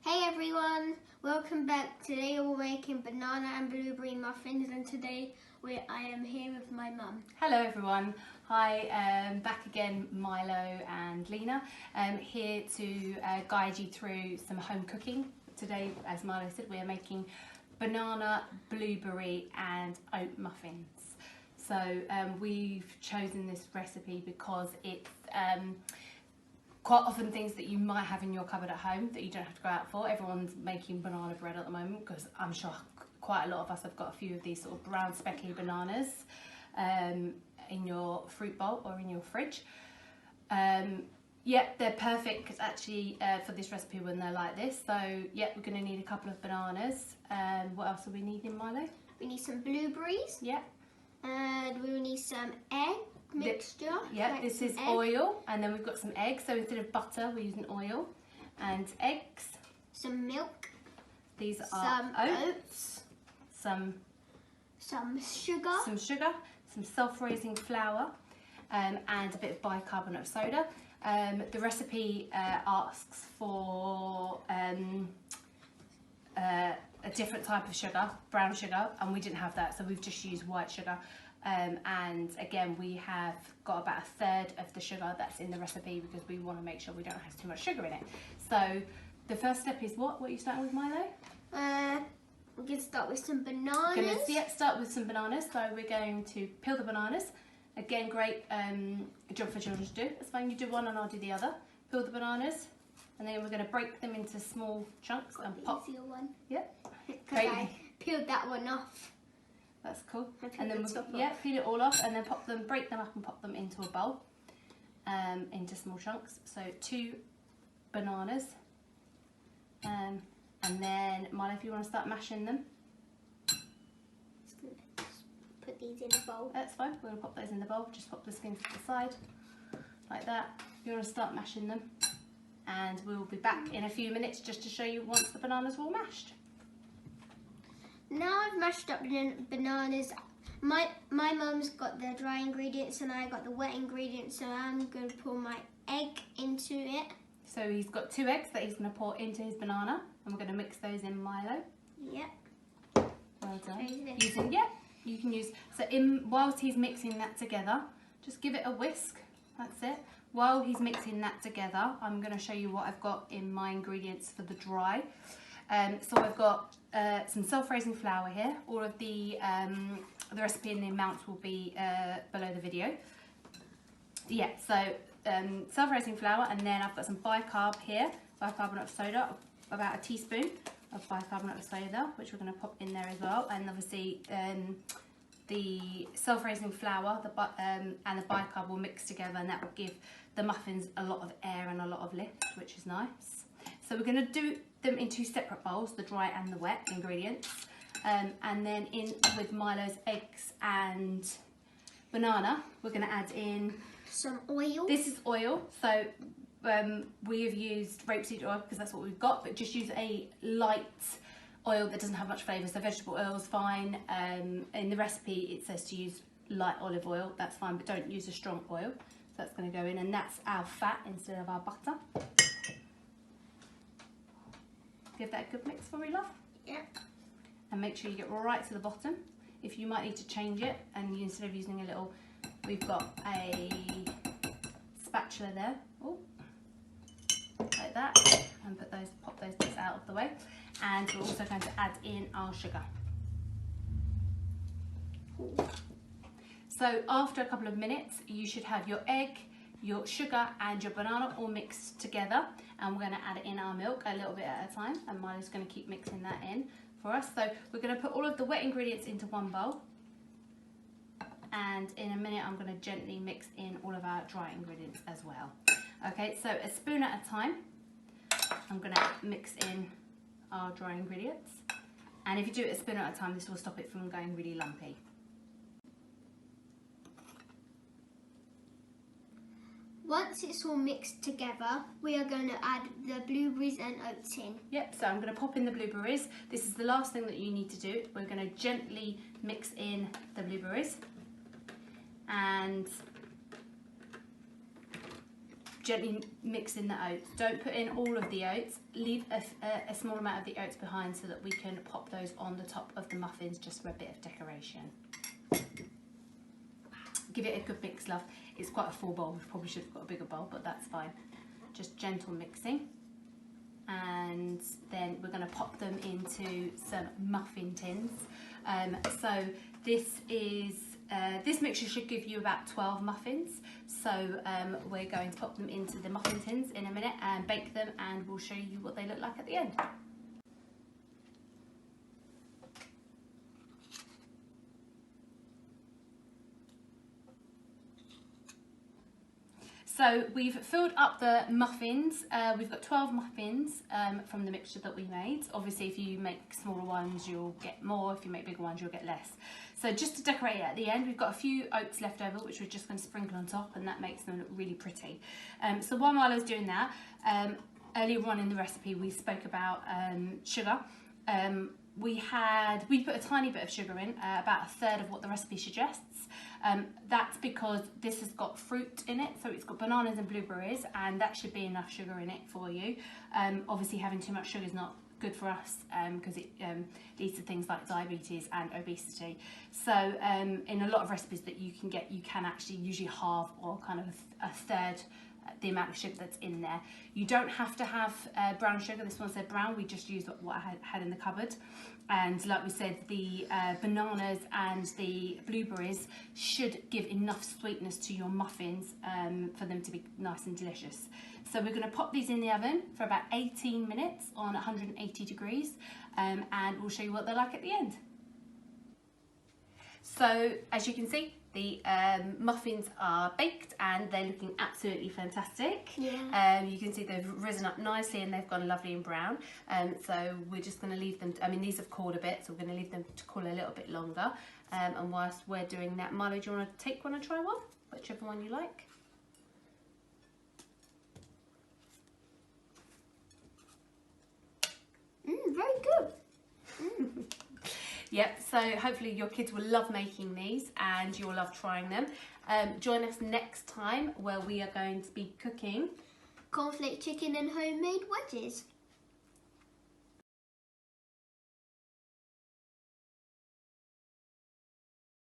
Hey everyone, welcome back. Today we're making banana and blueberry muffins, and today I am here with my mum. Hello everyone. Hi, back again, Milo and Lena. Here to guide you through some home cooking. Today, as Milo said, we are making banana, blueberry and oat muffins. So we've chosen this recipe because it's quite often things that you might have in your cupboard at home that you don't have to go out for. Everyone's making banana bread at the moment because I'm sure quite a lot of us have got a few of these sort of brown speckly bananas in your fruit bowl or in your fridge. Yeah, they're perfect actually for this recipe when they're like this. So yeah, we're going to need a couple of bananas. What else do we need in, Milo? We need some blueberries. Yeah. And we will need some egg mixture. Yeah, this is oil, and then we've got some eggs. So instead of butter, we're using oil and eggs. Some milk. These are some oats. Some sugar. Some self-raising flour, and a bit of bicarbonate of soda. The recipe asks for a different type of sugar, brown sugar, and we didn't have that, so we've just used white sugar. And again, we have got about a third of the sugar that's in the recipe because we want to make sure we don't have too much sugar in it. So the first step is what? What are you starting with, Milo? We're going to start with some bananas. Start with some bananas. So we're going to peel the bananas. Again, great job for children to do. It's fine, you do one and I'll do the other. Peel the bananas, and then we're going to break them into small chunks and pop. Easier one. Yep. Because I peeled that one off. That's cool. And then peel it all off, and then break them up and pop them into a bowl, into small chunks. So 2 bananas, and then Milo, if you want to start mashing them. Just gonna put these in a bowl. That's fine. We're gonna pop those in the bowl. Just pop the skins to the side, like that. You want to start mashing them, and we'll be back in a few minutes just to show you once the bananas are all mashed. Now I've mashed up the bananas. My mum's got the dry ingredients and I got the wet ingredients, so I'm going to pour my egg into it. So he's got 2 eggs that he's going to pour into his banana, and we're going to mix those in, Milo. Yep. Well done. You can use, so whilst he's mixing that together, just give it a whisk, that's it. While he's mixing that together, I'm going to show you what I've got in my ingredients for the dry. So I've got some self-raising flour here. All of the recipe and the amounts will be below the video. Yeah, so self-raising flour, and then I've got some bicarb here, bicarbonate of soda, about a teaspoon of bicarbonate of soda, which we're going to pop in there as well. And obviously the self-raising flour and the bicarb will mix together, and that will give the muffins a lot of air and a lot of lift, which is nice. So we're going to do them in 2 separate bowls, the dry and the wet ingredients, and then in with Milo's eggs and banana, we're going to add in some oil. This is oil, so we have used rapeseed oil because that's what we've got, but just use a light oil that doesn't have much flavour, so vegetable oil is fine. In the recipe it says to use light olive oil, that's fine, but don't use a strong oil. So that's going to go in, and that's our fat instead of our butter. Give that a good mix for me, love. Yeah. And make sure you get right to the bottom. If you might need to change it, and instead of using a little, we've got a spatula there, like that, and pop those bits out of the way. And we're also going to add in our sugar. Ooh. So after a couple of minutes, you should have your egg, your sugar and your banana all mixed together, and we're going to add in our milk a little bit at a time, and Milo's going to keep mixing that in for us. So we're going to put all of the wet ingredients into one bowl, and in a minute I'm going to gently mix in all of our dry ingredients as well. Okay, so a spoon at a time, I'm going to mix in our dry ingredients, and if you do it a spoon at a time, this will stop it from going really lumpy. Once it's all mixed together, we are going to add the blueberries and oats in. Yep, so I'm going to pop in the blueberries. This is the last thing that you need to do. We're going to gently mix in the blueberries, and gently mix in the oats. Don't put in all of the oats. Leave a small amount of the oats behind so that we can pop those on the top of the muffins just for a bit of decoration. Give it a good mix, love. It's quite a full bowl. We probably should have got a bigger bowl, but that's fine. Just gentle mixing. And then we're going to pop them into some muffin tins. So this is this mixture should give you about 12 muffins. So we're going to pop them into the muffin tins in a minute and bake them, and we'll show you what they look like at the end. So we've filled up the muffins. We've got 12 muffins from the mixture that we made. Obviously, if you make smaller ones, you'll get more. If you make bigger ones, you'll get less. So just to decorate it at the end, we've got a few oats left over, which we're just going to sprinkle on top, and that makes them look really pretty. So while I was doing that, earlier on in the recipe, we spoke about sugar. We put a tiny bit of sugar in, about a third of what the recipe suggests. That's because this has got fruit in it, so it's got bananas and blueberries, and that should be enough sugar in it for you. Obviously having too much sugar is not good for us because it leads to things like diabetes and obesity. So in a lot of recipes that you can get, you can actually usually halve or kind of a third the amount of sugar that's in there. You don't have to have brown sugar. This one said brown. We just used what I had in the cupboard. And like we said, the bananas and the blueberries should give enough sweetness to your muffins for them to be nice and delicious. So we're going to pop these in the oven for about 18 minutes on 180 degrees, and we'll show you what they're like at the end. So as you can see, the muffins are baked and they're looking absolutely fantastic. Yeah. You can see they've risen up nicely and they've gone lovely and brown. So we're just going to leave them, I mean these have cooled a bit, so we're going to leave them to cool a little bit longer. And whilst we're doing that, Milo, do you want to take one and try one? Whichever one you like. Very good. Yep, so hopefully your kids will love making these and you'll love trying them. Join us next time where we are going to be cooking Cornflake chicken and homemade wedges.